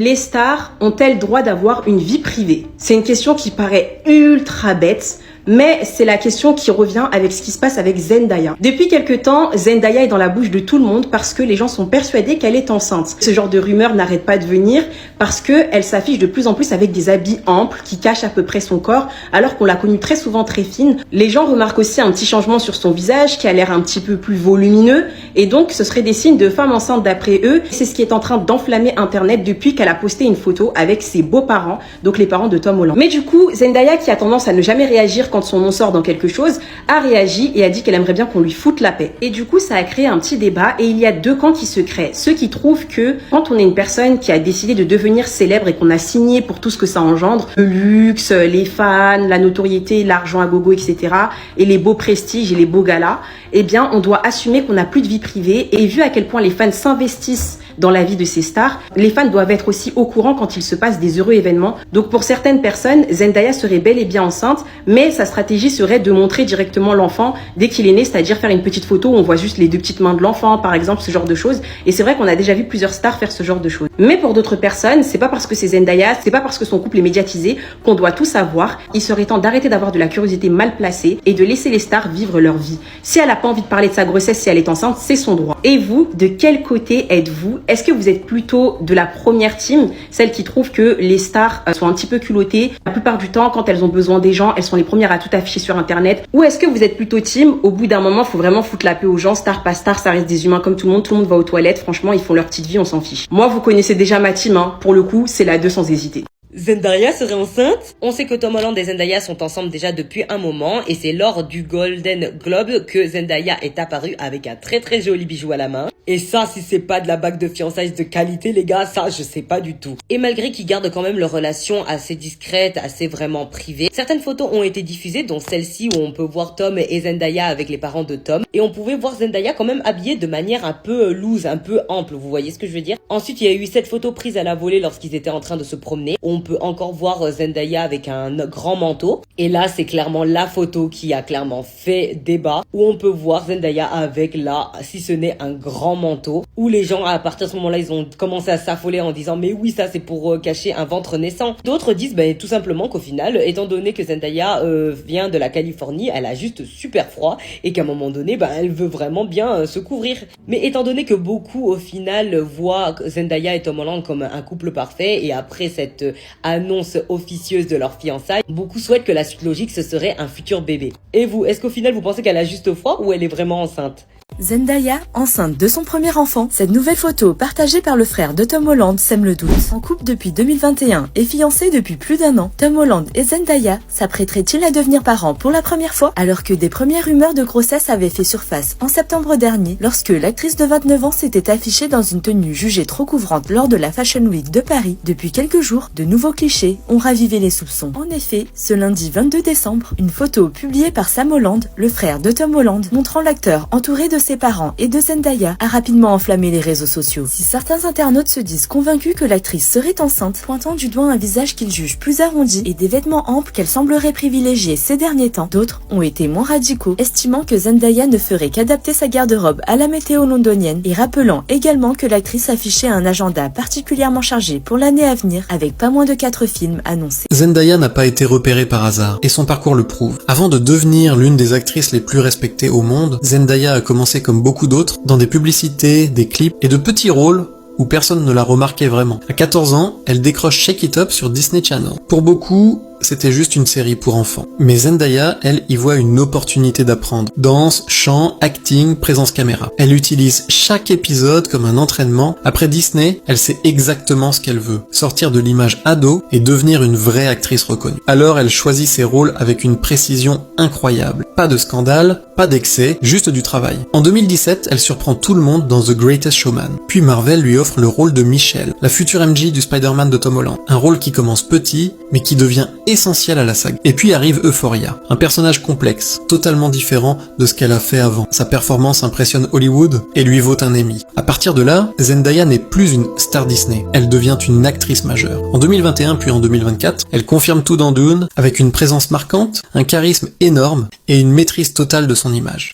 Les stars ont-elles droit d'avoir une vie privée? C'est une question qui paraît ultra bête, mais c'est la question qui revient avec ce qui se passe avec Zendaya. Depuis quelques temps, Zendaya est dans la bouche de tout le monde parce que les gens sont persuadés qu'elle est enceinte. Ce genre de rumeurs n'arrête pas de venir parce qu'elle s'affiche de plus en plus avec des habits amples qui cachent à peu près son corps alors qu'on l'a connue très souvent très fine. Les gens remarquent aussi un petit changement sur son visage qui a l'air un petit peu plus volumineux et donc ce serait des signes de femme enceinte d'après eux. C'est ce qui est en train d'enflammer internet depuis qu'elle a posté une photo avec ses beaux-parents, donc les parents de Tom Holland. Mais du coup, Zendaya, qui a tendance à ne jamais réagir quand son nom sort dans quelque chose, a réagi et a dit qu'elle aimerait bien qu'on lui foute la paix. Et du coup, ça a créé un petit débat et il y a deux camps qui se créent. Ceux qui trouvent que quand on est une personne qui a décidé de devenir célèbre et qu'on a signé pour tout ce que ça engendre, le luxe, les fans, la notoriété, l'argent à gogo, etc., et les beaux prestiges et les beaux galas, eh bien, on doit assumer qu'on n'a plus de vie privée. Et vu à quel point les fans s'investissent dans la vie de ces stars, les fans doivent être aussi au courant quand il se passe des heureux événements. Donc pour certaines personnes, Zendaya serait bel et bien enceinte, mais sa stratégie serait de montrer directement l'enfant dès qu'il est né, c'est-à-dire faire une petite photo où on voit juste les deux petites mains de l'enfant, par exemple, ce genre de choses. Et c'est vrai qu'on a déjà vu plusieurs stars faire ce genre de choses. Mais pour d'autres personnes, c'est pas parce que c'est Zendaya, c'est pas parce que son couple est médiatisé qu'on doit tout savoir. Il serait temps d'arrêter d'avoir de la curiosité mal placée et de laisser les stars vivre leur vie. Si elle a pas envie de parler de sa grossesse, si elle est enceinte, c'est son droit. Et vous, de quel côté êtes-vous? Est-ce que vous êtes plutôt de la première team, celle qui trouve que les stars sont un petit peu culottées? La plupart du temps, quand elles ont besoin des gens, elles sont les premières à tout afficher sur internet. Ou est-ce que vous êtes plutôt team, au bout d'un moment, faut vraiment foutre la paix aux gens, star pas star, ça reste des humains comme tout le monde va aux toilettes, franchement, ils font leur petite vie, on s'en fiche. Moi, vous connaissez déjà ma team, hein. Pour le coup, c'est la 2 sans hésiter. Zendaya serait enceinte? On sait que Tom Holland et Zendaya sont ensemble déjà depuis un moment et c'est lors du Golden Globe que Zendaya est apparue avec un très très joli bijou à la main. Et ça, si c'est pas de la bague de fiançailles de qualité, les gars, ça, je sais pas du tout. Et malgré qu'ils gardent quand même leur relation assez discrète, assez vraiment privée, certaines photos ont été diffusées, dont celle-ci où on peut voir Tom et Zendaya avec les parents de Tom. Et on pouvait voir Zendaya quand même habillée de manière un peu loose, un peu ample, vous voyez ce que je veux dire? Ensuite, il y a eu cette photo prise à la volée lorsqu'ils étaient en train de se promener. On peut encore voir Zendaya avec un grand manteau. Et là, c'est clairement la photo qui a clairement fait débat, où on peut voir Zendaya avec là, si ce n'est un grand manteau, où les gens, à partir de ce moment-là, ils ont commencé à s'affoler en disant mais oui, ça c'est pour cacher un ventre naissant. D'autres disent tout simplement qu'au final, étant donné que Zendaya vient de la Californie, elle a juste super froid et qu'à un moment donné, elle veut vraiment bien se couvrir. Mais étant donné que beaucoup au final voient Zendaya et Tom Holland comme un couple parfait, et après cette annonce officieuse de leur fiançailles, beaucoup souhaitent que la suite logique ce serait un futur bébé. Et vous, est-ce qu'au final vous pensez qu'elle a juste froid ou elle est vraiment enceinte? Zendaya, enceinte de son premier enfant. Cette nouvelle photo, partagée par le frère de Tom Holland, sème le doute. En couple depuis 2021 et fiancés depuis plus d'1 an, Tom Holland et Zendaya s'apprêteraient-ils à devenir parents pour la première fois? Alors que des premières rumeurs de grossesse avaient fait surface en septembre dernier, lorsque l'actrice de 29 ans s'était affichée dans une tenue jugée trop couvrante lors de la Fashion Week de Paris. Depuis quelques jours, de nouveaux clichés ont ravivé les soupçons. En effet, ce lundi 22 décembre, une photo publiée par Sam Holland, le frère de Tom Holland, montrant l'acteur entouré de ses parents et de Zendaya, a rapidement enflammé les réseaux sociaux. Si certains internautes se disent convaincus que l'actrice serait enceinte, pointant du doigt un visage qu'ils jugent plus arrondi et des vêtements amples qu'elle semblerait privilégier ces derniers temps, d'autres ont été moins radicaux, estimant que Zendaya ne ferait qu'adapter sa garde-robe à la météo londonienne et rappelant également que l'actrice affichait un agenda particulièrement chargé pour l'année à venir avec pas moins de 4 films annoncés. Zendaya n'a pas été repérée par hasard et son parcours le prouve. Avant de devenir l'une des actrices les plus respectées au monde, Zendaya a commencé comme beaucoup d'autres dans des publicités, des clips et de petits rôles où personne ne la remarquait vraiment. À 14 ans, elle décroche Shake It Up sur Disney Channel. Pour beaucoup, c'était juste une série pour enfants. Mais Zendaya, elle, y voit une opportunité d'apprendre. Danse, chant, acting, présence caméra. Elle utilise chaque épisode comme un entraînement. Après Disney, elle sait exactement ce qu'elle veut. Sortir de l'image ado et devenir une vraie actrice reconnue. Alors elle choisit ses rôles avec une précision incroyable. Pas de scandale, pas d'excès, juste du travail. En 2017, elle surprend tout le monde dans The Greatest Showman. Puis Marvel lui offre le rôle de Michelle, la future MJ du Spider-Man de Tom Holland. Un rôle qui commence petit, mais qui devient essentiel à la saga. Et puis arrive Euphoria, un personnage complexe, totalement différent de ce qu'elle a fait avant. Sa performance impressionne Hollywood et lui vaut un Emmy. À partir de là, Zendaya n'est plus une star Disney, elle devient une actrice majeure. En 2021 puis en 2024, elle confirme tout dans Dune avec une présence marquante, un charisme énorme et une maîtrise totale de son image.